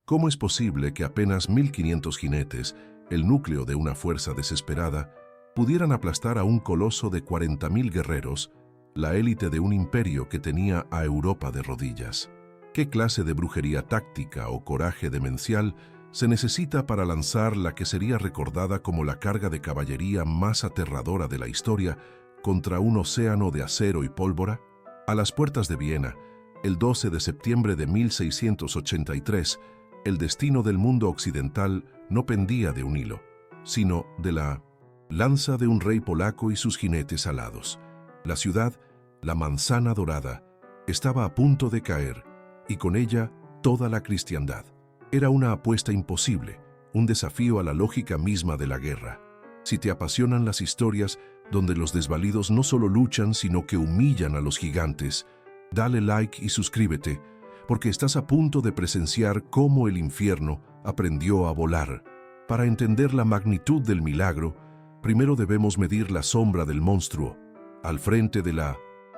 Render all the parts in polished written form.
¿Cómo es posible que apenas 1500 jinetes, el núcleo de una fuerza desesperada, pudieran aplastar a un coloso de 40.000 guerreros, la élite de un imperio que tenía a Europa de rodillas? ¿Qué clase de brujería táctica o coraje demencial se necesita para lanzar la que sería recordada como la carga de caballería más aterradora de la historia contra un océano de acero y pólvora? A las puertas de Viena, el 12 de septiembre de 1683, el destino del mundo occidental no pendía de un hilo, sino de la lanza de un rey polaco y sus jinetes alados. La ciudad, la Manzana Dorada, estaba a punto de caer, y con ella toda la cristiandad. Era una apuesta imposible, un desafío a la lógica misma de la guerra. Si te apasionan las historias donde los desvalidos no solo luchan, sino que humillan a los gigantes, dale like y suscríbete, porque estás a punto de presenciar cómo el infierno aprendió a volar. Para entender la magnitud del milagro, primero debemos medir la sombra del monstruo. Al frente de la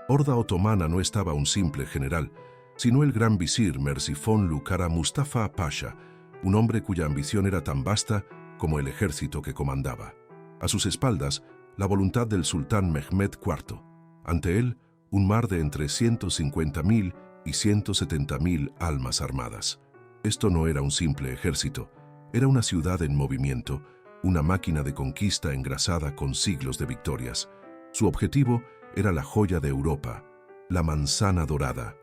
horda otomana no estaba un simple general, sino el gran visir Mersifon Kara Mustafa Pasha, un hombre cuya ambición era tan vasta como el ejército que comandaba. A sus espaldas, la voluntad del sultán Mehmed IV. Ante él, un mar de entre 150.000 y 170.000 almas armadas. Esto no era un simple ejército, era una ciudad en movimiento, una máquina de conquista engrasada con siglos de victorias. Su objetivo era la joya de Europa, la Manzana Dorada,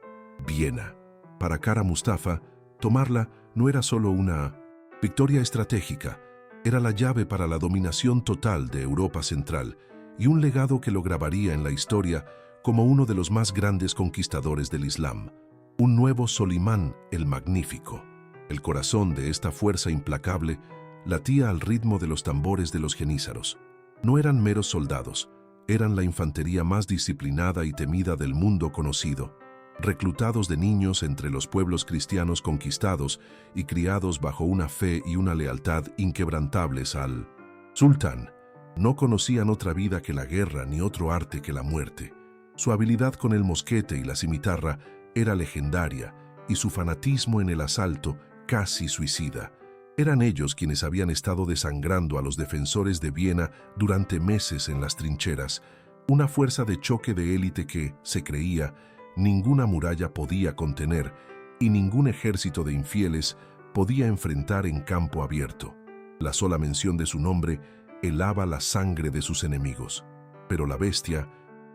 Viena. Para Kara Mustafa, tomarla no era solo una victoria estratégica, era la llave para la dominación total de Europa Central y un legado que lo grabaría en la historia como uno de los más grandes conquistadores del Islam, un nuevo Solimán el Magnífico. El corazón de esta fuerza implacable latía al ritmo de los tambores de los jenízaros. No eran meros soldados, eran la infantería más disciplinada y temida del mundo conocido, reclutados de niños entre los pueblos cristianos conquistados y criados bajo una fe y una lealtad inquebrantables al sultán. No conocían otra vida que la guerra ni otro arte que la muerte. Su habilidad con el mosquete y la cimitarra era legendaria y su fanatismo en el asalto casi suicida. Eran ellos quienes habían estado desangrando a los defensores de Viena durante meses en las trincheras, una fuerza de choque de élite que, se creía, ninguna muralla podía contener y ningún ejército de infieles podía enfrentar en campo abierto. La sola mención de su nombre helaba la sangre de sus enemigos. Pero la bestia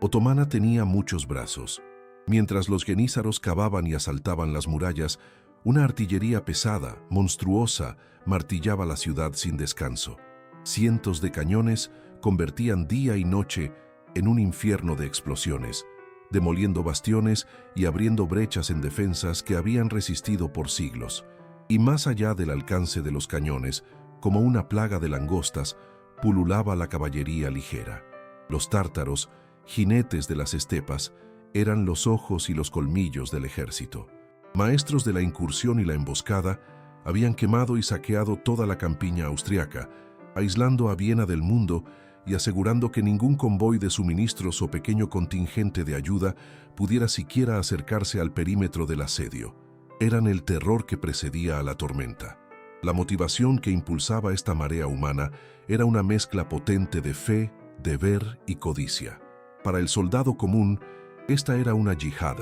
otomana tenía muchos brazos. Mientras los jenízaros cavaban y asaltaban las murallas, una artillería pesada, monstruosa, martillaba la ciudad sin descanso. Cientos de cañones convertían día y noche en un infierno de explosiones, demoliendo bastiones y abriendo brechas en defensas que habían resistido por siglos. Y más allá del alcance de los cañones, como una plaga de langostas, pululaba la caballería ligera. Los tártaros, jinetes de las estepas, eran los ojos y los colmillos del ejército. Maestros de la incursión y la emboscada, habían quemado y saqueado toda la campiña austriaca, aislando a Viena del mundo y asegurando que ningún convoy de suministros o pequeño contingente de ayuda pudiera siquiera acercarse al perímetro del asedio. Eran el terror que precedía a la tormenta. La motivación que impulsaba esta marea humana era una mezcla potente de fe, deber y codicia. Para el soldado común, esta era una yihad,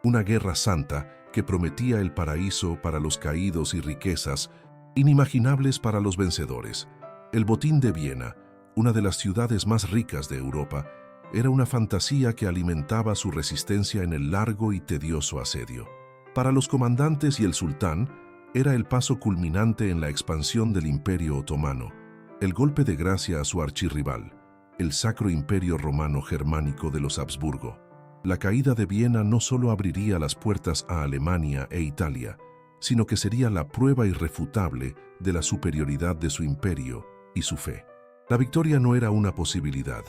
una guerra santa que prometía el paraíso para los caídos y riquezas inimaginables para los vencedores. El botín de Viena, una de las ciudades más ricas de Europa, era una fantasía que alimentaba su resistencia en el largo y tedioso asedio. Para los comandantes y el sultán, era el paso culminante en la expansión del Imperio Otomano, el golpe de gracia a su archirrival, el Sacro Imperio Romano Germánico de los Habsburgo. La caída de Viena no solo abriría las puertas a Alemania e Italia, sino que sería la prueba irrefutable de la superioridad de su imperio y su fe. La victoria no era una posibilidad,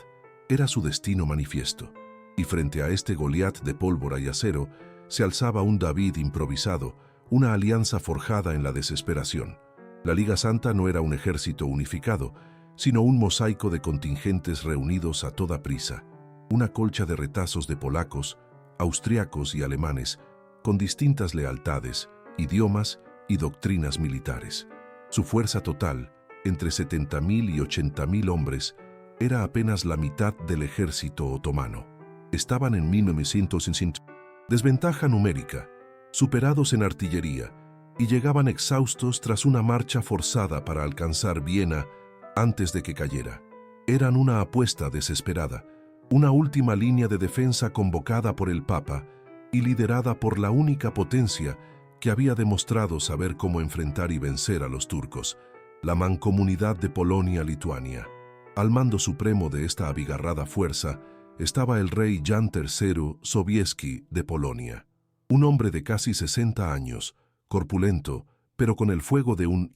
era su destino manifiesto, y frente a este Goliat de pólvora y acero se alzaba un David improvisado, una alianza forjada en la desesperación. La Liga Santa no era un ejército unificado, sino un mosaico de contingentes reunidos a toda prisa, una colcha de retazos de polacos, austriacos y alemanes, con distintas lealtades, idiomas y doctrinas militares. Su fuerza total, entre 70.000 y 80.000 hombres, era apenas la mitad del ejército otomano. Estaban en 1960, desventaja numérica, superados en artillería, y llegaban exhaustos tras una marcha forzada para alcanzar Viena antes de que cayera. Eran una apuesta desesperada, una última línea de defensa convocada por el Papa y liderada por la única potencia que había demostrado saber cómo enfrentar y vencer a los turcos, la Mancomunidad de Polonia-Lituania. Al mando supremo de esta abigarrada fuerza estaba el rey Jan III Sobieski de Polonia, un hombre de casi 60 años, corpulento, pero con el fuego de un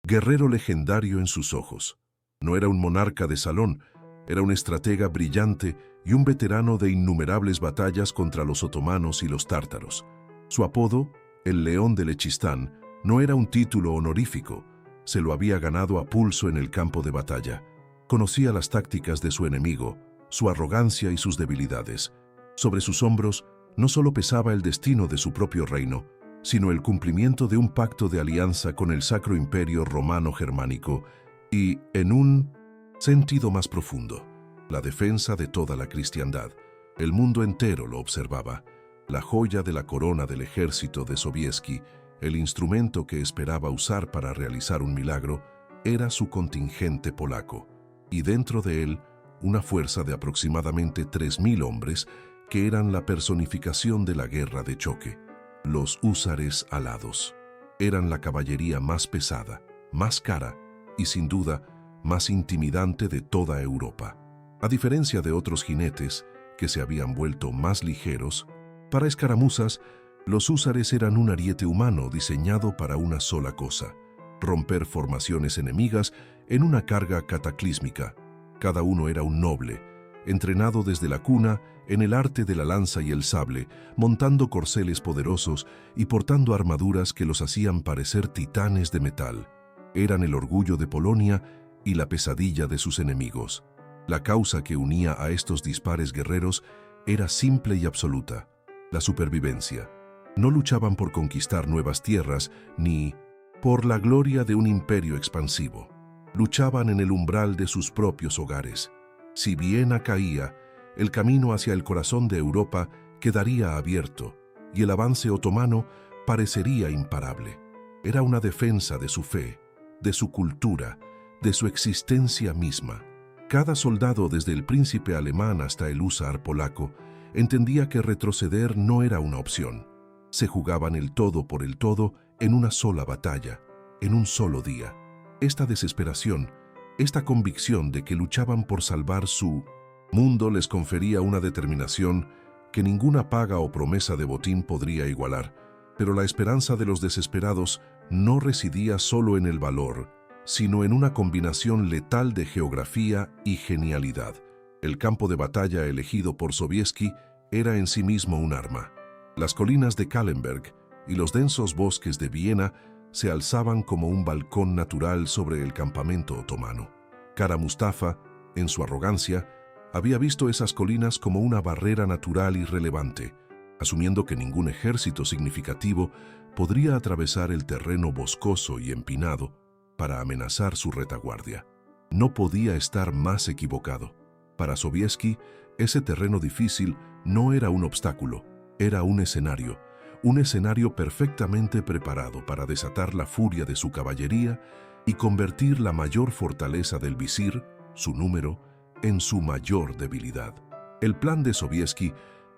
guerrero legendario en sus ojos. No era un monarca de salón, era un estratega brillante y un veterano de innumerables batallas contra los otomanos y los tártaros. Su apodo, el León de Lechistán, no era un título honorífico, se lo había ganado a pulso en el campo de batalla. Conocía las tácticas de su enemigo, su arrogancia y sus debilidades. Sobre sus hombros no solo pesaba el destino de su propio reino, sino el cumplimiento de un pacto de alianza con el Sacro Imperio Romano-Germánico y, en un sentido más profundo, la defensa de toda la cristiandad. El mundo entero lo observaba. La joya de la corona del ejército de Sobieski, el instrumento que esperaba usar para realizar un milagro, era su contingente polaco, y dentro de él una fuerza de aproximadamente 3.000 hombres que eran la personificación de la guerra de choque. Los húsares alados eran la caballería más pesada, más cara y, sin duda, más intimidante de toda Europa. A diferencia de otros jinetes, que se habían vuelto más ligeros, para escaramuzas, los húsares eran un ariete humano diseñado para una sola cosa: romper formaciones enemigas en una carga cataclísmica. Cada uno era un noble, entrenado desde la cuna en el arte de la lanza y el sable, montando corceles poderosos y portando armaduras que los hacían parecer titanes de metal. Eran el orgullo de Polonia y la pesadilla de sus enemigos. La causa que unía a estos dispares guerreros era simple y absoluta: la supervivencia. No luchaban por conquistar nuevas tierras ni por la gloria de un imperio expansivo. Luchaban en el umbral de sus propios hogares. Si Viena caía, el camino hacia el corazón de Europa quedaría abierto y el avance otomano parecería imparable. Era una defensa de su fe, de su cultura, de su existencia misma. Cada soldado, desde el príncipe alemán hasta el húsar polaco, entendía que retroceder no era una opción. Se jugaban el todo por el todo en una sola batalla, en un solo día. Esta desesperación, esta convicción de que luchaban por salvar su mundo les confería una determinación que ninguna paga o promesa de botín podría igualar. Pero la esperanza de los desesperados no residía solo en el valor, sino en una combinación letal de geografía y genialidad. El campo de batalla elegido por Sobieski era en sí mismo un arma. Las colinas de Kahlenberg y los densos bosques de Viena se alzaban como un balcón natural sobre el campamento otomano. Kara Mustafa, en su arrogancia, había visto esas colinas como una barrera natural irrelevante, asumiendo que ningún ejército significativo podría atravesar el terreno boscoso y empinado para amenazar su retaguardia. No podía estar más equivocado. Para Sobieski, ese terreno difícil no era un obstáculo, era un escenario perfectamente preparado para desatar la furia de su caballería y convertir la mayor fortaleza del visir, su número, en su mayor debilidad. El plan de Sobieski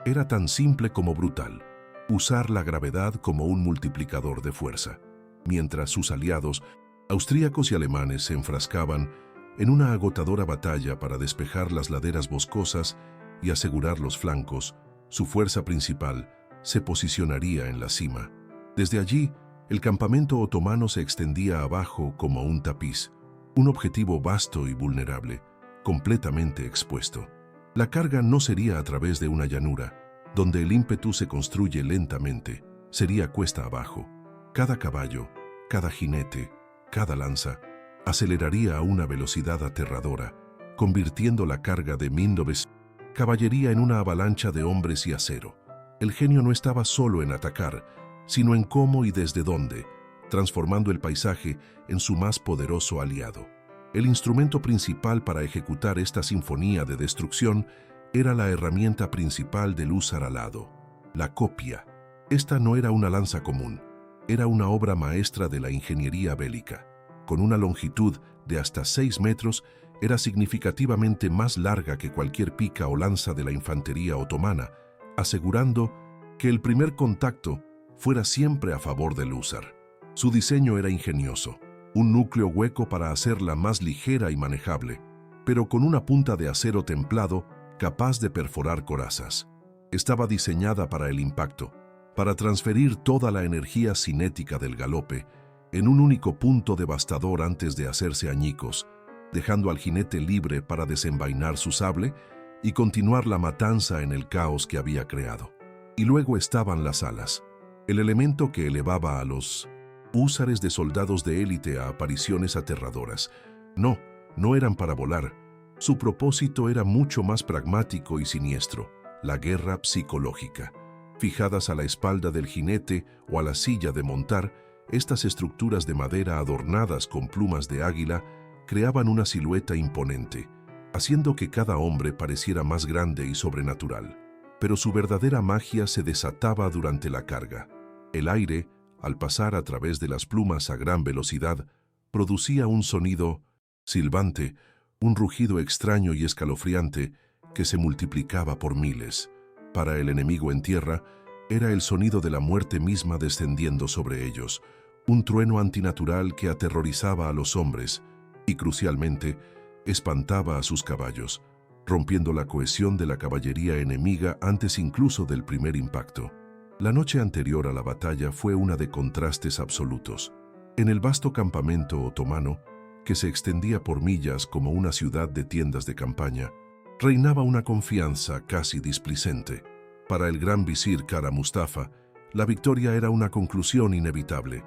era tan simple como brutal: usar la gravedad como un multiplicador de fuerza. Mientras sus aliados, austríacos y alemanes, se enfrascaban en una agotadora batalla para despejar las laderas boscosas y asegurar los flancos, su fuerza principal se posicionaría en la cima. Desde allí, el campamento otomano se extendía abajo como un tapiz, un objetivo vasto y vulnerable, completamente expuesto. La carga no sería a través de una llanura, donde el ímpetu se construye lentamente, sería cuesta abajo. Cada caballo, cada jinete, cada lanza, aceleraría a una velocidad aterradora, convirtiendo la carga de Mindovés caballería en una avalancha de hombres y acero. El genio no estaba solo en atacar, sino en cómo y desde dónde, transformando el paisaje en su más poderoso aliado. El instrumento principal para ejecutar esta sinfonía de destrucción era la herramienta principal del húsar alado, la copia. Esta no era una lanza común, era una obra maestra de la ingeniería bélica. Con una longitud de hasta 6 metros, era significativamente más larga que cualquier pica o lanza de la infantería otomana, asegurando que el primer contacto fuera siempre a favor del húsar. Su diseño era ingenioso, un núcleo hueco para hacerla más ligera y manejable, pero con una punta de acero templado capaz de perforar corazas. Estaba diseñada para el impacto, para transferir toda la energía cinética del galope en un único punto devastador antes de hacerse añicos, dejando al jinete libre para desenvainar su sable y continuar la matanza en el caos que había creado. Y luego estaban las alas, el elemento que elevaba a los húsares de soldados de élite a apariciones aterradoras. No eran para volar. Su propósito era mucho más pragmático y siniestro, la guerra psicológica. Fijadas a la espalda del jinete o a la silla de montar, estas estructuras de madera adornadas con plumas de águila creaban una silueta imponente, haciendo que cada hombre pareciera más grande y sobrenatural. Pero su verdadera magia se desataba durante la carga. El aire, al pasar a través de las plumas a gran velocidad, producía un sonido silbante, un rugido extraño y escalofriante que se multiplicaba por miles. Para el enemigo en tierra, era el sonido de la muerte misma descendiendo sobre ellos, un trueno antinatural que aterrorizaba a los hombres y, crucialmente, espantaba a sus caballos, rompiendo la cohesión de la caballería enemiga antes incluso del primer impacto. La noche anterior a la batalla fue una de contrastes absolutos. En el vasto campamento otomano, que se extendía por millas como una ciudad de tiendas de campaña, reinaba una confianza casi displicente. Para el gran visir Kara Mustafa, la victoria era una conclusión inevitable.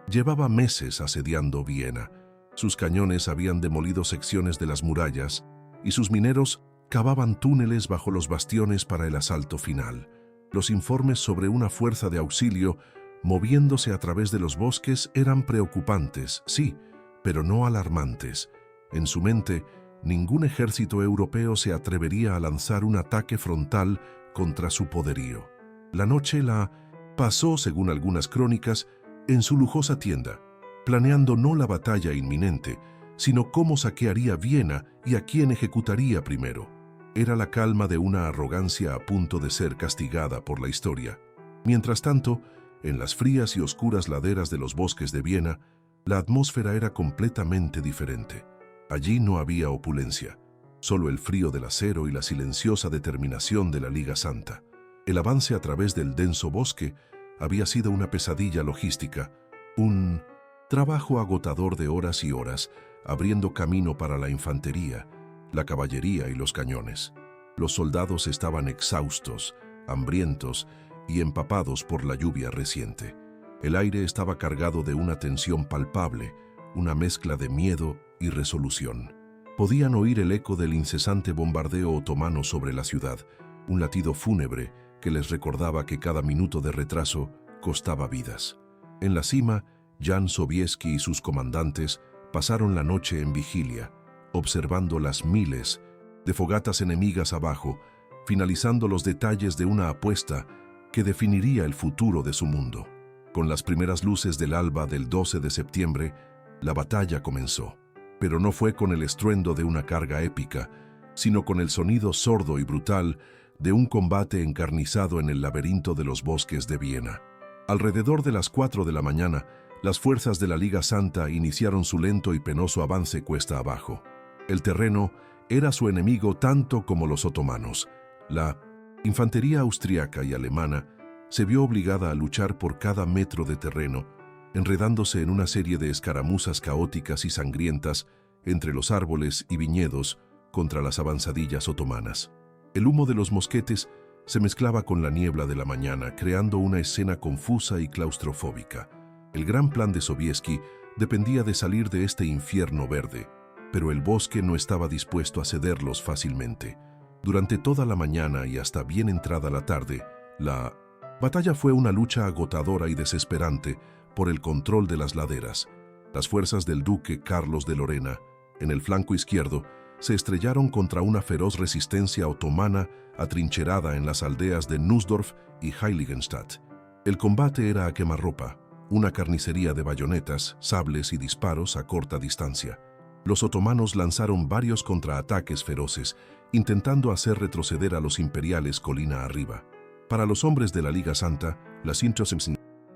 Llevaba meses asediando Viena. Sus cañones habían demolido secciones de las murallas y sus mineros cavaban túneles bajo los bastiones para el asalto final. Los informes sobre una fuerza de auxilio moviéndose a través de los bosques eran preocupantes, sí, pero no alarmantes. En su mente, ningún ejército europeo se atrevería a lanzar un ataque frontal contra su poderío. La noche la pasó, según algunas crónicas, en su lujosa tienda, planeando no la batalla inminente, sino cómo saquearía Viena y a quién ejecutaría primero. Era la calma de una arrogancia a punto de ser castigada por la historia. Mientras tanto, en las frías y oscuras laderas de los bosques de Viena, la atmósfera era completamente diferente. Allí no había opulencia, solo el frío del acero y la silenciosa determinación de la Liga Santa. El avance a través del denso bosque había sido una pesadilla logística, un trabajo agotador de horas y horas, abriendo camino para la infantería, la caballería y los cañones. Los soldados estaban exhaustos, hambrientos y empapados por la lluvia reciente. El aire estaba cargado de una tensión palpable, una mezcla de miedo y resolución. Podían oír el eco del incesante bombardeo otomano sobre la ciudad, un latido fúnebre que les recordaba que cada minuto de retraso costaba vidas. En la cima, Jan Sobieski y sus comandantes pasaron la noche en vigilia, observando las miles de fogatas enemigas abajo, finalizando los detalles de una apuesta que definiría el futuro de su mundo. Con las primeras luces del alba del 12 de septiembre, la batalla comenzó, pero no fue con el estruendo de una carga épica, sino con el sonido sordo y brutal de un combate encarnizado en el laberinto de los bosques de Viena. Alrededor de las 4 de la mañana, las fuerzas de la Liga Santa iniciaron su lento y penoso avance cuesta abajo. El terreno era su enemigo tanto como los otomanos. La infantería austriaca y alemana se vio obligada a luchar por cada metro de terreno, enredándose en una serie de escaramuzas caóticas y sangrientas entre los árboles y viñedos contra las avanzadillas otomanas. El humo de los mosquetes se mezclaba con la niebla de la mañana, creando una escena confusa y claustrofóbica. El gran plan de Sobieski dependía de salir de este infierno verde, pero el bosque no estaba dispuesto a cederlos fácilmente. Durante toda la mañana y hasta bien entrada la tarde, la batalla fue una lucha agotadora y desesperante, por el control de las laderas. Las fuerzas del duque Carlos de Lorena, en el flanco izquierdo, se estrellaron contra una feroz resistencia otomana atrincherada en las aldeas de Nussdorf y Heiligenstadt. El combate era a quemarropa, una carnicería de bayonetas, sables y disparos a corta distancia. Los otomanos lanzaron varios contraataques feroces, intentando hacer retroceder a los imperiales colina arriba. Para los hombres de la Liga Santa, la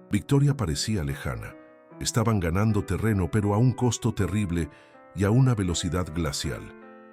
victoria parecía lejana. Estaban ganando terreno, pero a un costo terrible y a una velocidad glacial.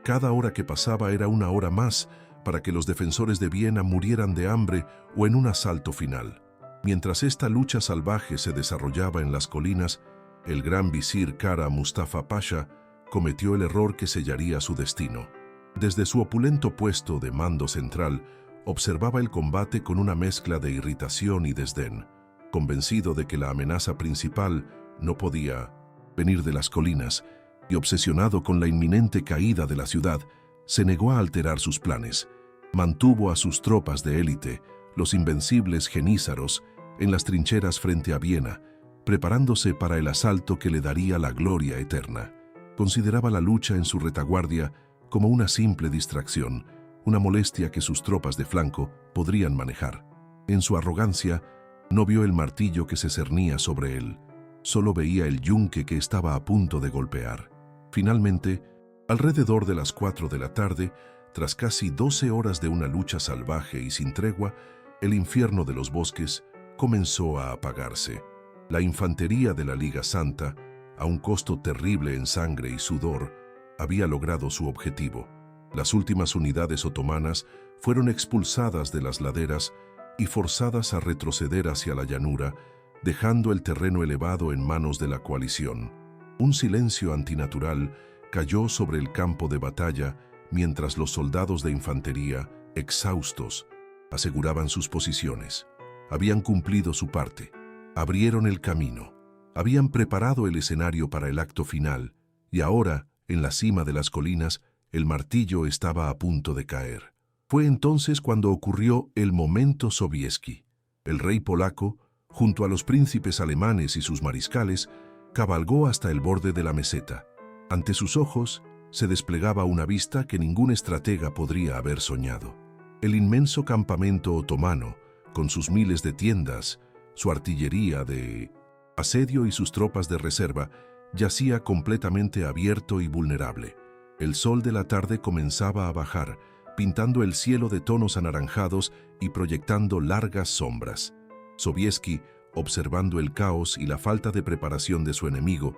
Cada hora que pasaba era una hora más para que los defensores de Viena murieran de hambre o en un asalto final. Mientras esta lucha salvaje se desarrollaba en las colinas, el gran visir Kara Mustafa Pasha cometió el error que sellaría su destino. Desde su opulento puesto de mando central, observaba el combate con una mezcla de irritación y desdén, convencido de que la amenaza principal no podía venir de las colinas, y obsesionado con la inminente caída de la ciudad, se negó a alterar sus planes. Mantuvo a sus tropas de élite, los invencibles genízaros, en las trincheras frente a Viena, preparándose para el asalto que le daría la gloria eterna. Consideraba la lucha en su retaguardia como una simple distracción, una molestia que sus tropas de flanco podrían manejar. En su arrogancia, no vio el martillo que se cernía sobre él, solo veía el yunque que estaba a punto de golpear. Finalmente, alrededor de las 4 de la tarde, tras casi 12 horas de una lucha salvaje y sin tregua, el infierno de los bosques comenzó a apagarse. La infantería de la Liga Santa, a un costo terrible en sangre y sudor, había logrado su objetivo. Las últimas unidades otomanas fueron expulsadas de las laderas y forzadas a retroceder hacia la llanura, dejando el terreno elevado en manos de la coalición. Un silencio antinatural cayó sobre el campo de batalla mientras los soldados de infantería, exhaustos, aseguraban sus posiciones. Habían cumplido su parte, abrieron el camino, habían preparado el escenario para el acto final, y ahora, en la cima de las colinas, el martillo estaba a punto de caer. Fue entonces cuando ocurrió el momento Sobieski. El rey polaco, junto a los príncipes alemanes y sus mariscales, cabalgó hasta el borde de la meseta. Ante sus ojos se desplegaba una vista que ningún estratega podría haber soñado. El inmenso campamento otomano, con sus miles de tiendas, su artillería de asedio y sus tropas de reserva, yacía completamente abierto y vulnerable. El sol de la tarde comenzaba a bajar, pintando el cielo de tonos anaranjados y proyectando largas sombras. Sobieski, observando el caos y la falta de preparación de su enemigo,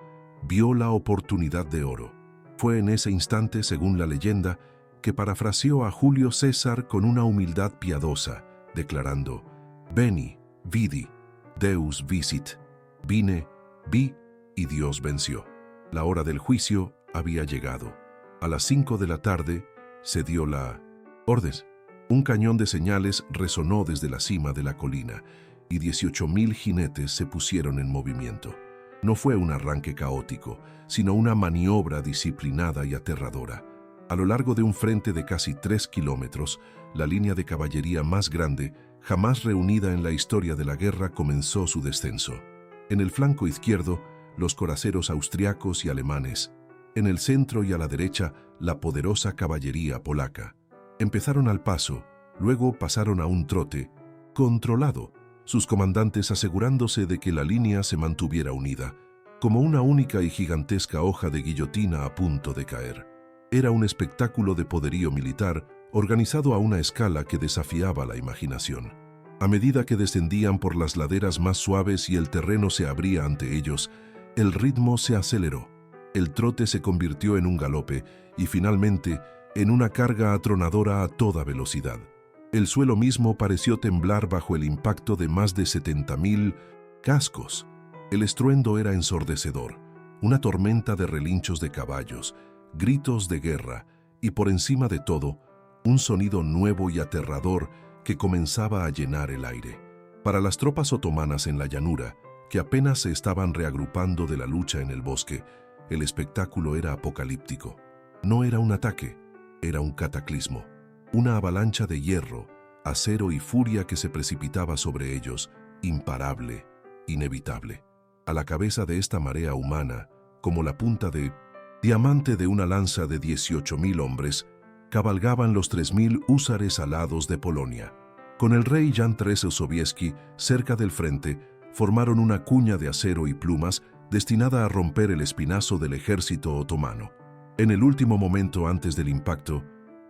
vio la oportunidad de oro. Fue en ese instante, según la leyenda, que parafraseó a Julio César con una humildad piadosa, declarando: «Veni, vidi, Deus vincit». Vine, vi y Dios venció. La hora del juicio había llegado. A las 5 de la tarde se dio la orden. Un cañón de señales resonó desde la cima de la colina y 18.000 jinetes se pusieron en movimiento. No fue un arranque caótico, sino una maniobra disciplinada y aterradora. A lo largo de un frente de casi 3 kilómetros, la línea de caballería más grande, jamás reunida en la historia de la guerra, comenzó su descenso. En el flanco izquierdo, los coraceros austriacos y alemanes. En el centro y a la derecha, la poderosa caballería polaca. Empezaron al paso, luego pasaron a un trote, controlado, sus comandantes asegurándose de que la línea se mantuviera unida, como una única y gigantesca hoja de guillotina a punto de caer. Era un espectáculo de poderío militar organizado a una escala que desafiaba la imaginación. A medida que descendían por las laderas más suaves y el terreno se abría ante ellos, el ritmo se aceleró. El trote se convirtió en un galope y finalmente en una carga atronadora a toda velocidad. El suelo mismo pareció temblar bajo el impacto de más de 70.000 cascos. El estruendo era ensordecedor, una tormenta de relinchos de caballos, gritos de guerra y, por encima de todo, un sonido nuevo y aterrador que comenzaba a llenar el aire. Para las tropas otomanas en la llanura, que apenas se estaban reagrupando de la lucha en el bosque, el espectáculo era apocalíptico. No era un ataque, era un cataclismo, una avalancha de hierro, acero y furia que se precipitaba sobre ellos, imparable, inevitable. A la cabeza de esta marea humana, como la punta de diamante de una lanza de 18.000 hombres, cabalgaban los 3.000 húsares alados de Polonia. Con el rey Jan III Sobieski cerca del frente, formaron una cuña de acero y plumas destinada a romper el espinazo del ejército otomano. En el último momento antes del impacto,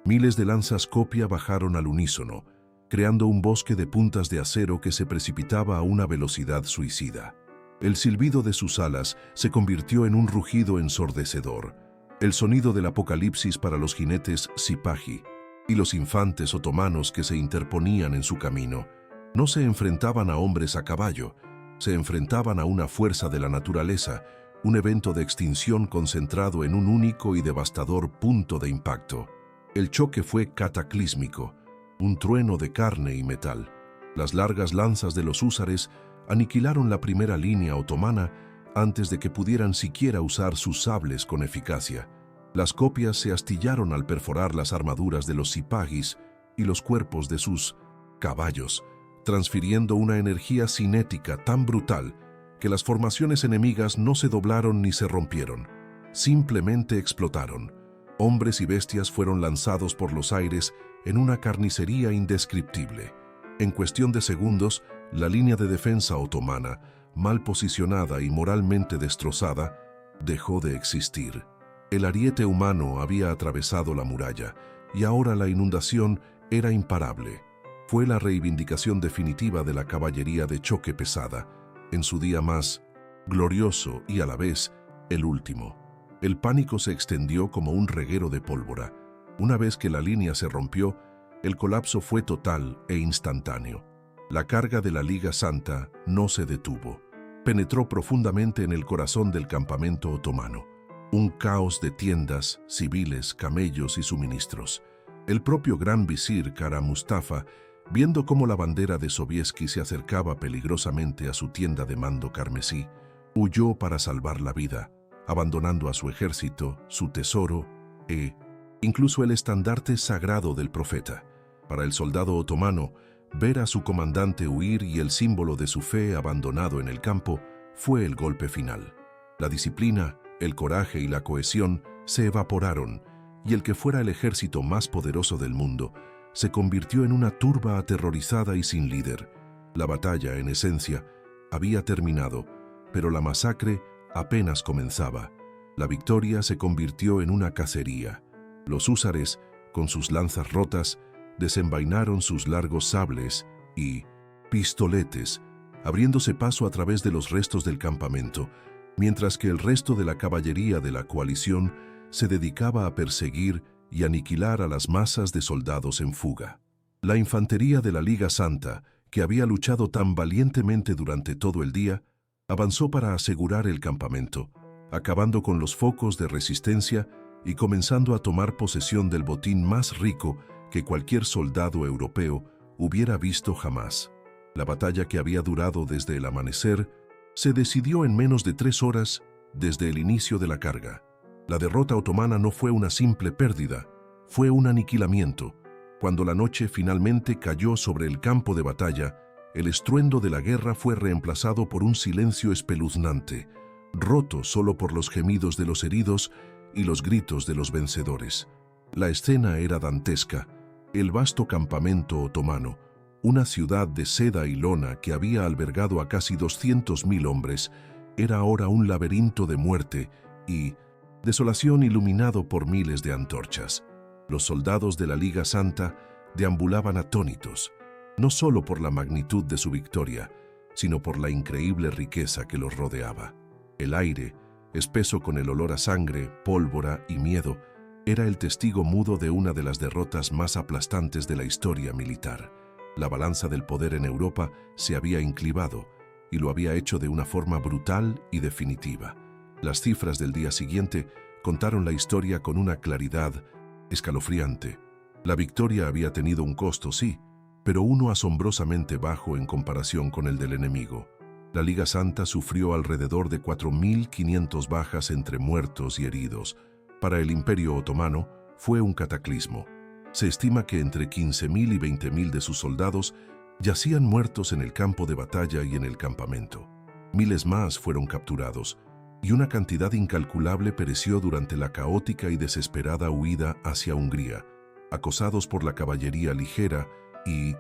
miles de lanzas copia bajaron al unísono, creando un bosque de puntas de acero que se precipitaba a una velocidad suicida. El silbido de sus alas se convirtió en un rugido ensordecedor, el sonido del apocalipsis para los jinetes sipahi y los infantes otomanos que se interponían en su camino. No se enfrentaban a hombres a caballo, se enfrentaban a una fuerza de la naturaleza, un evento de extinción concentrado en un único y devastador punto de impacto. El choque fue cataclísmico, un trueno de carne y metal. Las largas lanzas de los húsares aniquilaron la primera línea otomana antes de que pudieran siquiera usar sus sables con eficacia. Las copias se astillaron al perforar las armaduras de los sipahis y los cuerpos de sus caballos, transfiriendo una energía cinética tan brutal que las formaciones enemigas no se doblaron ni se rompieron, simplemente explotaron. Hombres y bestias fueron lanzados por los aires en una carnicería indescriptible. En cuestión de segundos, la línea de defensa otomana, mal posicionada y moralmente destrozada, dejó de existir. El ariete humano había atravesado la muralla y ahora la inundación era imparable. Fue la reivindicación definitiva de la caballería de choque pesada, en su día más glorioso y a la vez el último. El pánico se extendió como un reguero de pólvora. Una vez que la línea se rompió, el colapso fue total e instantáneo. La carga de la Liga Santa no se detuvo. Penetró profundamente en el corazón del campamento otomano. Un caos de tiendas, civiles, camellos y suministros. El propio gran visir Kara Mustafa, viendo cómo la bandera de Sobieski se acercaba peligrosamente a su tienda de mando carmesí, huyó para salvar la vida, abandonando a su ejército, su tesoro e incluso el estandarte sagrado del profeta. Para el soldado otomano, ver a su comandante huir y el símbolo de su fe abandonado en el campo fue el golpe final. La disciplina, el coraje y la cohesión se evaporaron, y el que fuera el ejército más poderoso del mundo se convirtió en una turba aterrorizada y sin líder. La batalla, en esencia, había terminado, pero la masacre apenas comenzaba. La victoria se convirtió en una cacería. Los húsares, con sus lanzas rotas, desenvainaron sus largos sables y pistoletes, abriéndose paso a través de los restos del campamento, mientras que el resto de la caballería de la coalición se dedicaba a perseguir y aniquilar a las masas de soldados en fuga. La infantería de la Liga Santa, que había luchado tan valientemente durante todo el día, avanzó para asegurar el campamento, acabando con los focos de resistencia y comenzando a tomar posesión del botín más rico que cualquier soldado europeo hubiera visto jamás. La batalla, que había durado desde el amanecer, se decidió en menos de 3 horas desde el inicio de la carga. La derrota otomana no fue una simple pérdida, fue un aniquilamiento. Cuando la noche finalmente cayó sobre el campo de batalla, el estruendo de la guerra fue reemplazado por un silencio espeluznante, roto solo por los gemidos de los heridos y los gritos de los vencedores. La escena era dantesca. El vasto campamento otomano, una ciudad de seda y lona que había albergado a casi 200.000 hombres, era ahora un laberinto de muerte y desolación iluminado por miles de antorchas. Los soldados de la Liga Santa deambulaban atónitos, no solo por la magnitud de su victoria, sino por la increíble riqueza que los rodeaba. El aire, espeso con el olor a sangre, pólvora y miedo, era el testigo mudo de una de las derrotas más aplastantes de la historia militar. La balanza del poder en Europa se había inclinado, y lo había hecho de una forma brutal y definitiva. Las cifras del día siguiente contaron la historia con una claridad escalofriante. La victoria había tenido un costo, sí, pero uno asombrosamente bajo en comparación con el del enemigo. La Liga Santa sufrió alrededor de 4.500 bajas entre muertos y heridos. Para el Imperio Otomano fue un cataclismo. Se estima que entre 15.000 y 20.000 de sus soldados yacían muertos en el campo de batalla y en el campamento. Miles más fueron capturados, y una cantidad incalculable pereció durante la caótica y desesperada huida hacia Hungría, acosados por la caballería ligera y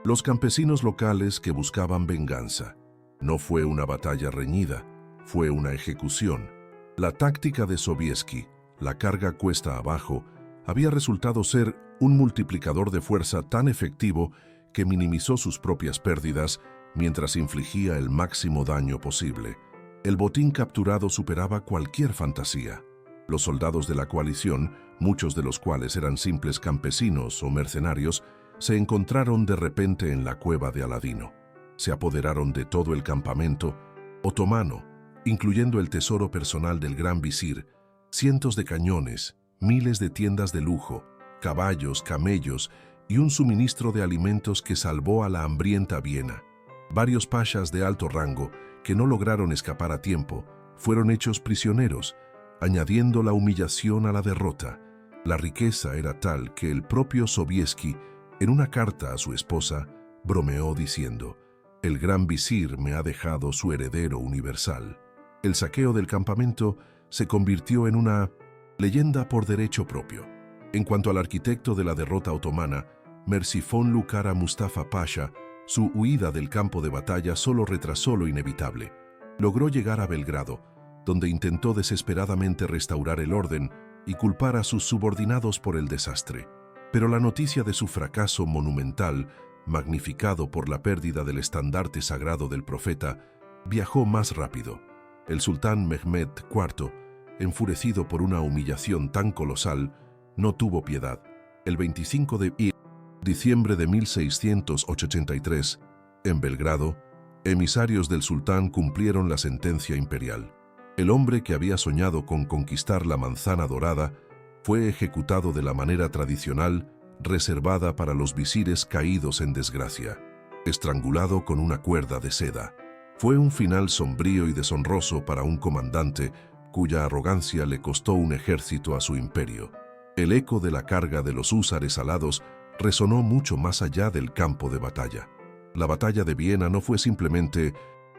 los campesinos locales que buscaban venganza. No fue una batalla reñida, fue una ejecución. La táctica de Sobieski, la carga cuesta abajo, había resultado ser un multiplicador de fuerza tan efectivo que minimizó sus propias pérdidas mientras infligía el máximo daño posible. El botín capturado superaba cualquier fantasía. Los soldados de la coalición, muchos de los cuales eran simples campesinos o mercenarios, se encontraron de repente en la cueva de Aladino. Se apoderaron de todo el campamento otomano, incluyendo el tesoro personal del gran visir, cientos de cañones, miles de tiendas de lujo, caballos, camellos y un suministro de alimentos que salvó a la hambrienta Viena. Varios pashas de alto rango, que no lograron escapar a tiempo, fueron hechos prisioneros, añadiendo la humillación a la derrota. La riqueza era tal que el propio Sobieski, en una carta a su esposa, bromeó diciendo: «El gran visir me ha dejado su heredero universal». El saqueo del campamento se convirtió en una leyenda por derecho propio. En cuanto al arquitecto de la derrota otomana, Mersifon Lucara Mustafa Pasha, su huida del campo de batalla solo retrasó lo inevitable. Logró llegar a Belgrado, donde intentó desesperadamente restaurar el orden y culpar a sus subordinados por el desastre. Pero la noticia de su fracaso monumental, magnificado por la pérdida del estandarte sagrado del profeta, viajó más rápido. El sultán Mehmed IV, enfurecido por una humillación tan colosal, no tuvo piedad. El 25 de diciembre de 1683, en Belgrado, emisarios del sultán cumplieron la sentencia imperial. El hombre que había soñado con conquistar la manzana dorada fue ejecutado de la manera tradicional reservada para los visires caídos en desgracia, estrangulado con una cuerda de seda. Fue un final sombrío y deshonroso para un comandante cuya arrogancia le costó un ejército a su imperio. El eco de la carga de los húsares alados resonó mucho más allá del campo de batalla. La batalla de Viena no fue simplemente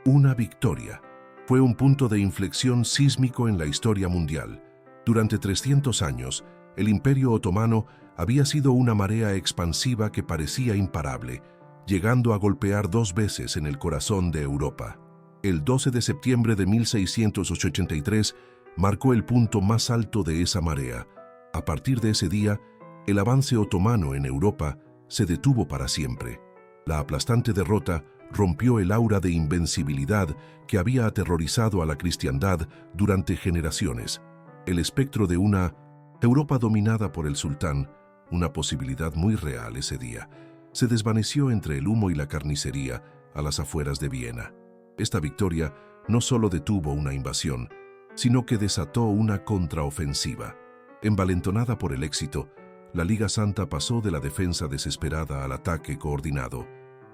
una victoria, fue un punto de inflexión sísmico en la historia mundial. Durante 300 años, el Imperio Otomano había sido una marea expansiva que parecía imparable, llegando a golpear 2 veces en el corazón de Europa. El 12 de septiembre de 1683 marcó el punto más alto de esa marea. A partir de ese día, el avance otomano en Europa se detuvo para siempre. La aplastante derrota rompió el aura de invencibilidad que había aterrorizado a la cristiandad durante generaciones. El espectro de una Europa dominada por el sultán, una posibilidad muy real ese día, se desvaneció entre el humo y la carnicería a las afueras de Viena. Esta victoria no solo detuvo una invasión, sino que desató una contraofensiva. Envalentonada por el éxito, la Liga Santa pasó de la defensa desesperada al ataque coordinado,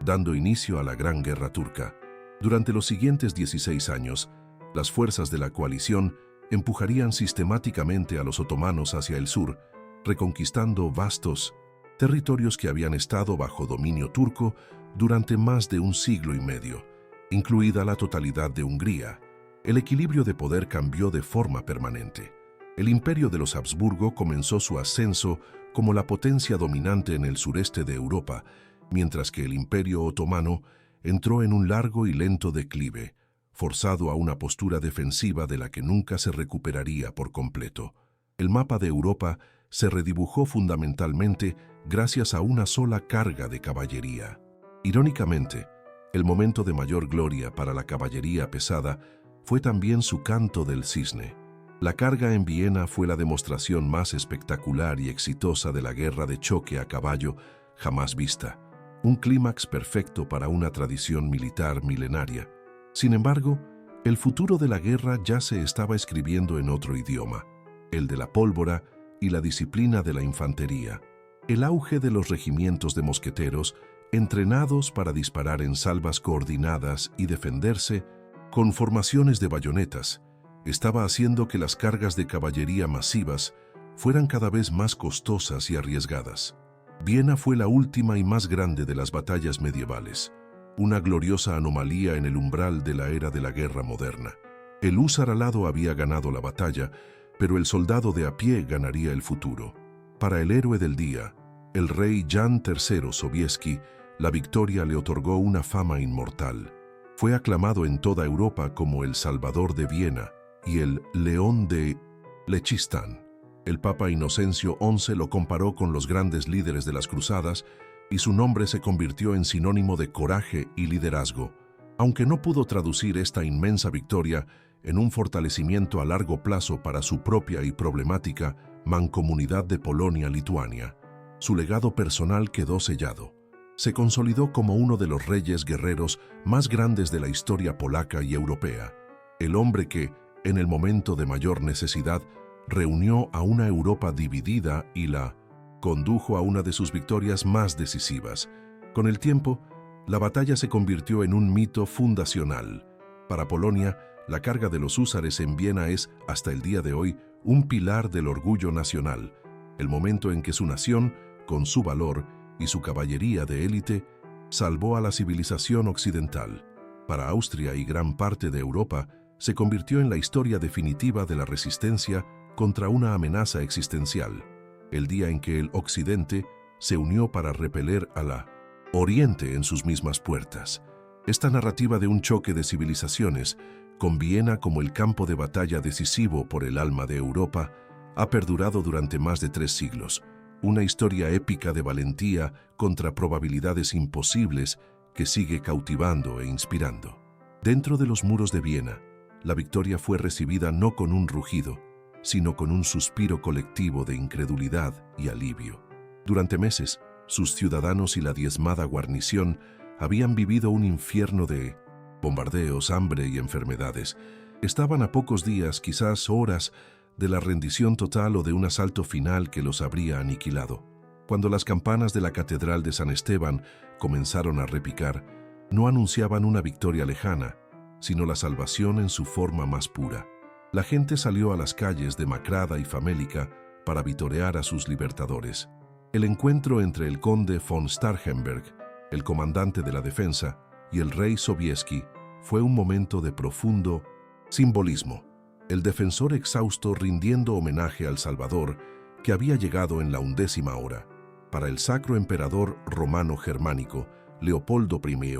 dando inicio a la Gran Guerra Turca. Durante los siguientes 16 años, las fuerzas de la coalición empujarían sistemáticamente a los otomanos hacia el sur, reconquistando vastos territorios que habían estado bajo dominio turco durante más de un siglo y medio, incluida la totalidad de Hungría. El equilibrio de poder cambió de forma permanente. El imperio de los Habsburgo comenzó su ascenso como la potencia dominante en el sureste de Europa, mientras que el imperio otomano entró en un largo y lento declive, forzado a una postura defensiva de la que nunca se recuperaría por completo. El mapa de Europa se redibujó fundamentalmente gracias a una sola carga de caballería. Irónicamente, el momento de mayor gloria para la caballería pesada fue también su canto del cisne. La carga en Viena fue la demostración más espectacular y exitosa de la guerra de choque a caballo jamás vista, un clímax perfecto para una tradición militar milenaria. Sin embargo, el futuro de la guerra ya se estaba escribiendo en otro idioma, el de la pólvora y la disciplina de la infantería. El auge de los regimientos de mosqueteros, entrenados para disparar en salvas coordinadas y defenderse con formaciones de bayonetas, estaba haciendo que las cargas de caballería masivas fueran cada vez más costosas y arriesgadas. Viena fue la última y más grande de las batallas medievales. una gloriosa anomalía en el umbral de la era de la guerra moderna. El húsar alado había ganado la batalla, pero el soldado de a pie ganaría el futuro. Para el héroe del día, el rey Jan III Sobieski, la victoria le otorgó una fama inmortal. Fue aclamado en toda Europa como el Salvador de Viena y el León de Lechistán. El Papa Inocencio XI lo comparó con los grandes líderes de las cruzadas y su nombre se convirtió en sinónimo de coraje y liderazgo, aunque no pudo traducir esta inmensa victoria en un fortalecimiento a largo plazo para su propia y problemática mancomunidad de Polonia-Lituania. Su legado personal quedó sellado. Se consolidó como uno de los reyes guerreros más grandes de la historia polaca y europea, el hombre que, en el momento de mayor necesidad, reunió a una Europa dividida y la condujo a una de sus victorias más decisivas. Con el tiempo, la batalla se convirtió en un mito fundacional. Para Polonia, la carga de los húsares en Viena es, hasta el día de hoy, un pilar del orgullo nacional, el momento en que su nación, con su valor y su caballería de élite, salvó a la civilización occidental. Para Austria y gran parte de Europa, se convirtió en la historia definitiva de la resistencia contra una amenaza existencial, el día en que el Occidente se unió para repeler a la Oriente en sus mismas puertas. Esta narrativa de un choque de civilizaciones, con Viena como el campo de batalla decisivo por el alma de Europa, ha perdurado durante más de 3 siglos, una historia épica de valentía contra probabilidades imposibles que sigue cautivando e inspirando. Dentro de los muros de Viena, la victoria fue recibida no con un rugido, sino con un suspiro colectivo de incredulidad y alivio. Durante meses, sus ciudadanos y la diezmada guarnición habían vivido un infierno de bombardeos, hambre y enfermedades. Estaban a pocos días, quizás horas, de la rendición total o de un asalto final que los habría aniquilado. Cuando las campanas de la Catedral de San Esteban comenzaron a repicar, no anunciaban una victoria lejana, sino la salvación en su forma más pura. La gente salió a las calles demacrada y famélica para vitorear a sus libertadores. El encuentro entre el conde von Starhemberg, el comandante de la defensa, y el rey Sobieski fue un momento de profundo simbolismo. El defensor exhausto rindiendo homenaje al Salvador, que había llegado en la 11ª hora. Para el sacro emperador romano germánico, Leopoldo I,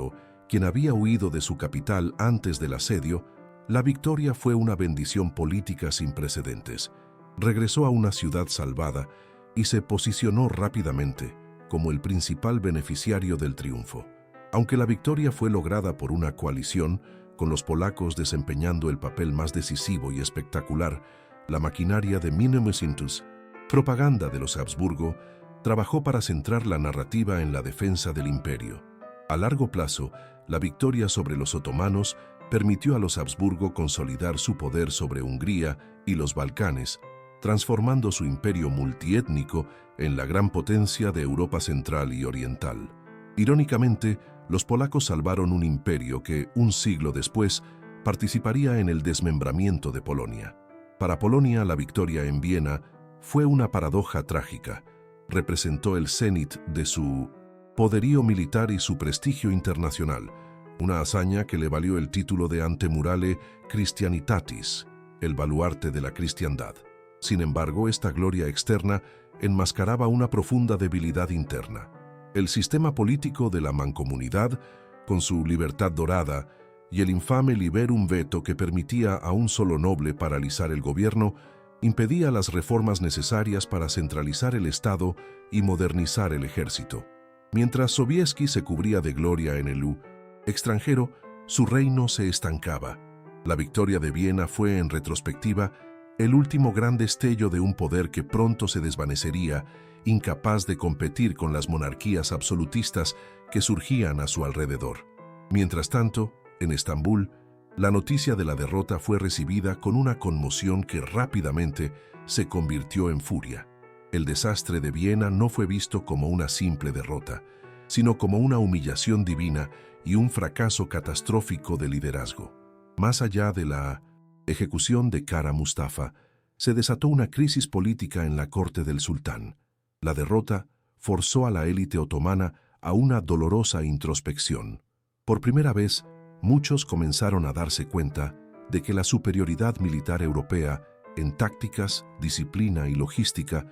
quien había huido de su capital antes del asedio, la victoria fue una bendición política sin precedentes. Regresó a una ciudad salvada y se posicionó rápidamente como el principal beneficiario del triunfo. Aunque la victoria fue lograda por una coalición, con los polacos desempeñando el papel más decisivo y espectacular, la maquinaria de Minnemesintus, propaganda de los Habsburgo, trabajó para centrar la narrativa en la defensa del imperio. A largo plazo, la victoria sobre los otomanos permitió a los Habsburgo consolidar su poder sobre Hungría y los Balcanes, transformando su imperio multiétnico en la gran potencia de Europa Central y Oriental. Irónicamente, los polacos salvaron un imperio que, un siglo después, participaría en el desmembramiento de Polonia. Para Polonia, la victoria en Viena fue una paradoja trágica. Representó el cenit de su poderío militar y su prestigio internacional, una hazaña que le valió el título de Antemurale Christianitatis, el baluarte de la cristiandad. Sin embargo, esta gloria externa enmascaraba una profunda debilidad interna. El sistema político de la mancomunidad, con su libertad dorada, y el infame liberum veto que permitía a un solo noble paralizar el gobierno, impedía las reformas necesarias para centralizar el Estado y modernizar el ejército. Mientras Sobieski se cubría de gloria en el extranjero, su reino se estancaba. La victoria de Viena fue, en retrospectiva, el último gran destello de un poder que pronto se desvanecería, incapaz de competir con las monarquías absolutistas que surgían a su alrededor. Mientras tanto, en Estambul, la noticia de la derrota fue recibida con una conmoción que rápidamente se convirtió en furia. El desastre de Viena no fue visto como una simple derrota, sino como una humillación divina y un fracaso catastrófico de liderazgo. Más allá de la ejecución de Kara Mustafa, se desató una crisis política en la corte del sultán. La derrota forzó a la élite otomana a una dolorosa introspección. Por primera vez, muchos comenzaron a darse cuenta de que la superioridad militar europea en tácticas, disciplina y logística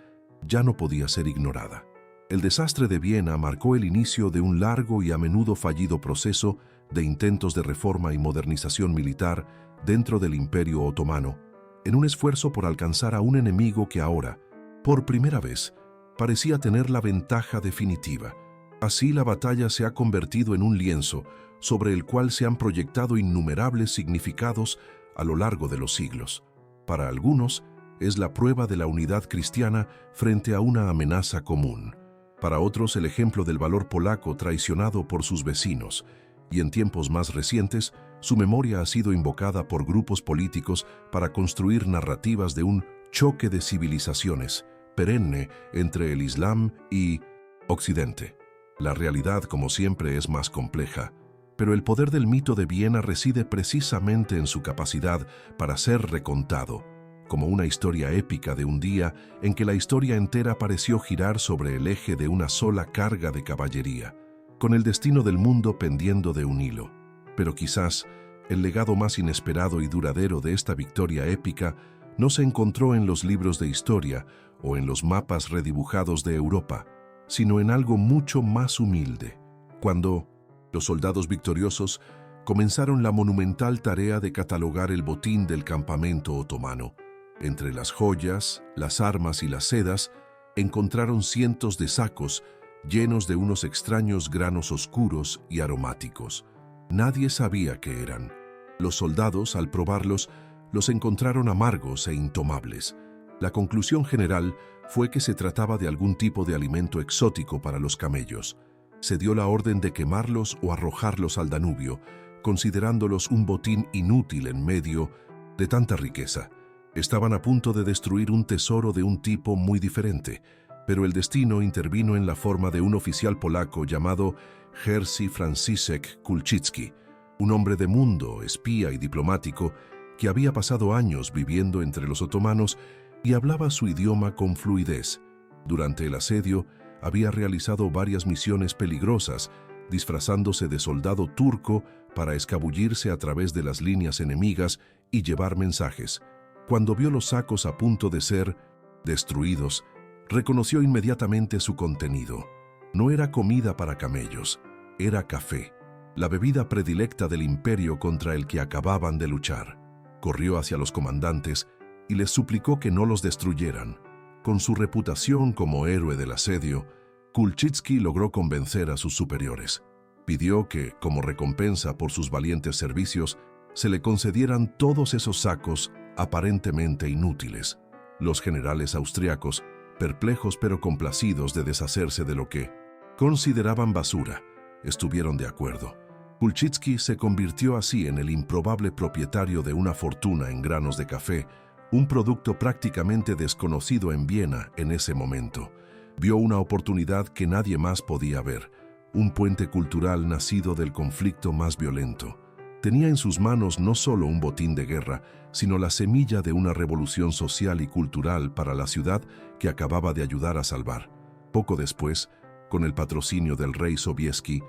ya no podía ser ignorada. El desastre de Viena marcó el inicio de un largo y a menudo fallido proceso de intentos de reforma y modernización militar dentro del Imperio Otomano, en un esfuerzo por alcanzar a un enemigo que ahora, por primera vez, parecía tener la ventaja definitiva. Así la batalla se ha convertido en un lienzo sobre el cual se han proyectado innumerables significados a lo largo de los siglos. Para algunos, es la prueba de la unidad cristiana frente a una amenaza común. Para otros, el ejemplo del valor polaco traicionado por sus vecinos. Y en tiempos más recientes, su memoria ha sido invocada por grupos políticos para construir narrativas de un choque de civilizaciones perenne entre el Islam y Occidente. La realidad, como siempre, es más compleja, pero el poder del mito de Viena reside precisamente en su capacidad para ser recontado, como una historia épica de un día en que la historia entera pareció girar sobre el eje de una sola carga de caballería, con el destino del mundo pendiendo de un hilo. Pero quizás el legado más inesperado y duradero de esta victoria épica no se encontró en los libros de historia o en los mapas redibujados de Europa, sino en algo mucho más humilde, cuando los soldados victoriosos comenzaron la monumental tarea de catalogar el botín del campamento otomano. Entre las joyas, las armas y las sedas, encontraron cientos de sacos llenos de unos extraños granos oscuros y aromáticos. Nadie sabía qué eran. Los soldados, al probarlos, los encontraron amargos e intomables. La conclusión general fue que se trataba de algún tipo de alimento exótico para los camellos. Se dio la orden de quemarlos o arrojarlos al Danubio, considerándolos un botín inútil en medio de tanta riqueza. Estaban a punto de destruir un tesoro de un tipo muy diferente, pero el destino intervino en la forma de un oficial polaco llamado Jerzy Franciszek Kulczycki, un hombre de mundo, espía y diplomático que había pasado años viviendo entre los otomanos y hablaba su idioma con fluidez. Durante el asedio, había realizado varias misiones peligrosas, disfrazándose de soldado turco para escabullirse a través de las líneas enemigas y llevar mensajes. Cuando vio los sacos a punto de ser destruidos, reconoció inmediatamente su contenido. No era comida para camellos, era café, la bebida predilecta del imperio contra el que acababan de luchar. Corrió hacia los comandantes y les suplicó que no los destruyeran. Con su reputación como héroe del asedio, Kulczycki logró convencer a sus superiores. Pidió que, como recompensa por sus valientes servicios, se le concedieran todos esos sacos aparentemente inútiles. Los generales austriacos, perplejos pero complacidos de deshacerse de lo que consideraban basura, estuvieron de acuerdo. Kulczycki se convirtió así en el improbable propietario de una fortuna en granos de café, un producto prácticamente desconocido en Viena en ese momento. Vio una oportunidad que nadie más podía ver, un puente cultural nacido del conflicto más violento. Tenía en sus manos no solo un botín de guerra, sino la semilla de una revolución social y cultural para la ciudad que acababa de ayudar a salvar. Poco después, con el patrocinio del rey Sobieski,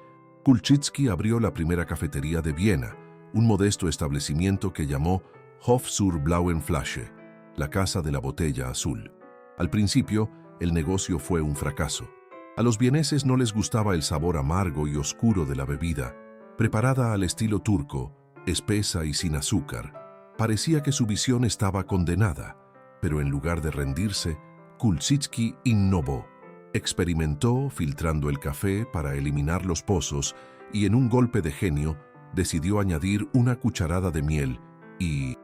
Kulczycki abrió la primera cafetería de Viena, un modesto establecimiento que llamó Hof zur Blauen Flasche, la casa de la botella azul. Al principio, el negocio fue un fracaso. A los vieneses no les gustaba el sabor amargo y oscuro de la bebida, preparada al estilo turco, espesa y sin azúcar. Parecía que su visión estaba condenada, pero en lugar de rendirse, Kulczycki innovó. Experimentó filtrando el café para eliminar los pozos y en un golpe de genio decidió añadir una cucharada de miel y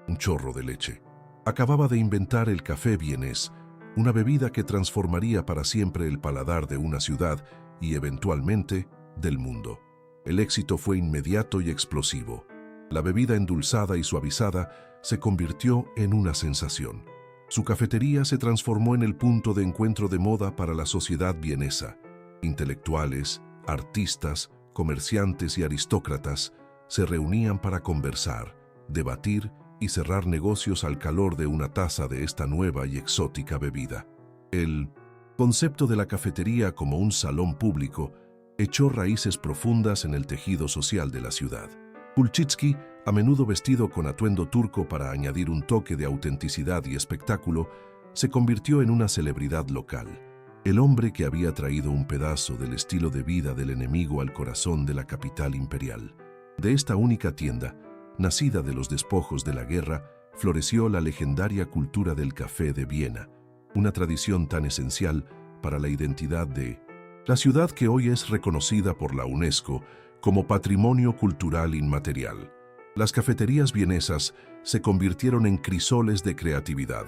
un chorro de leche. Acababa de inventar el café vienés, una bebida que transformaría para siempre el paladar de una ciudad y, eventualmente, del mundo. El éxito fue inmediato y explosivo. La bebida endulzada y suavizada se convirtió en una sensación. Su cafetería se transformó en el punto de encuentro de moda para la sociedad vienesa. Intelectuales, artistas, comerciantes y aristócratas se reunían para conversar, debatir y cerrar negocios al calor de una taza de esta nueva y exótica bebida. El concepto de la cafetería como un salón público echó raíces profundas en el tejido social de la ciudad. Kulczycki, a menudo vestido con atuendo turco para añadir un toque de autenticidad y espectáculo, se convirtió en una celebridad local. El hombre que había traído un pedazo del estilo de vida del enemigo al corazón de la capital imperial. De esta única tienda, nacida de los despojos de la guerra, floreció la legendaria cultura del café de Viena, una tradición tan esencial para la identidad de la ciudad que hoy es reconocida por la UNESCO como Patrimonio Cultural Inmaterial. Las cafeterías vienesas se convirtieron en crisoles de creatividad,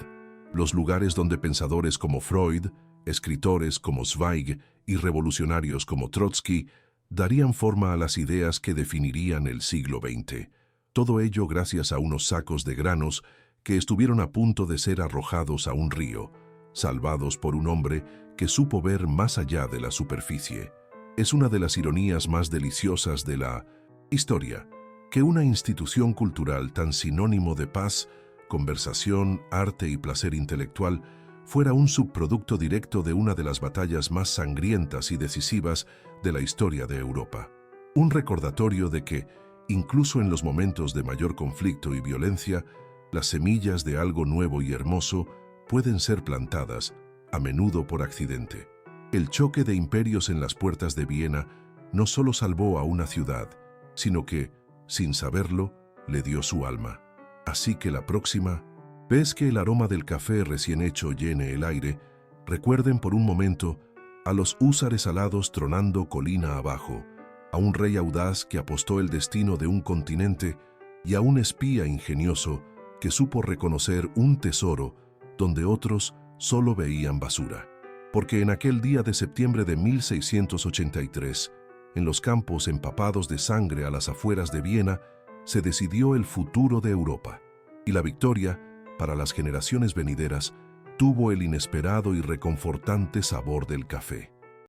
los lugares donde pensadores como Freud, escritores como Zweig y revolucionarios como Trotsky darían forma a las ideas que definirían el siglo XX. Todo ello gracias a unos sacos de granos que estuvieron a punto de ser arrojados a un río, salvados por un hombre que supo ver más allá de la superficie. Es una de las ironías más deliciosas de la historia, que una institución cultural tan sinónimo de paz, conversación, arte y placer intelectual fuera un subproducto directo de una de las batallas más sangrientas y decisivas de la historia de Europa. Un recordatorio de que, incluso en los momentos de mayor conflicto y violencia, las semillas de algo nuevo y hermoso pueden ser plantadas, a menudo por accidente. El choque de imperios en las puertas de Viena no solo salvó a una ciudad, sino que, sin saberlo, le dio su alma. Así que la próxima vez que el aroma del café recién hecho llene el aire, recuerden por un momento a los húsares alados tronando colina abajo, a un rey audaz que apostó el destino de un continente y a un espía ingenioso que supo reconocer un tesoro donde otros solo veían basura. Porque en aquel día de septiembre de 1683, en los campos empapados de sangre a las afueras de Viena, se decidió el futuro de Europa. Y la victoria, para las generaciones venideras, tuvo el inesperado y reconfortante sabor del café.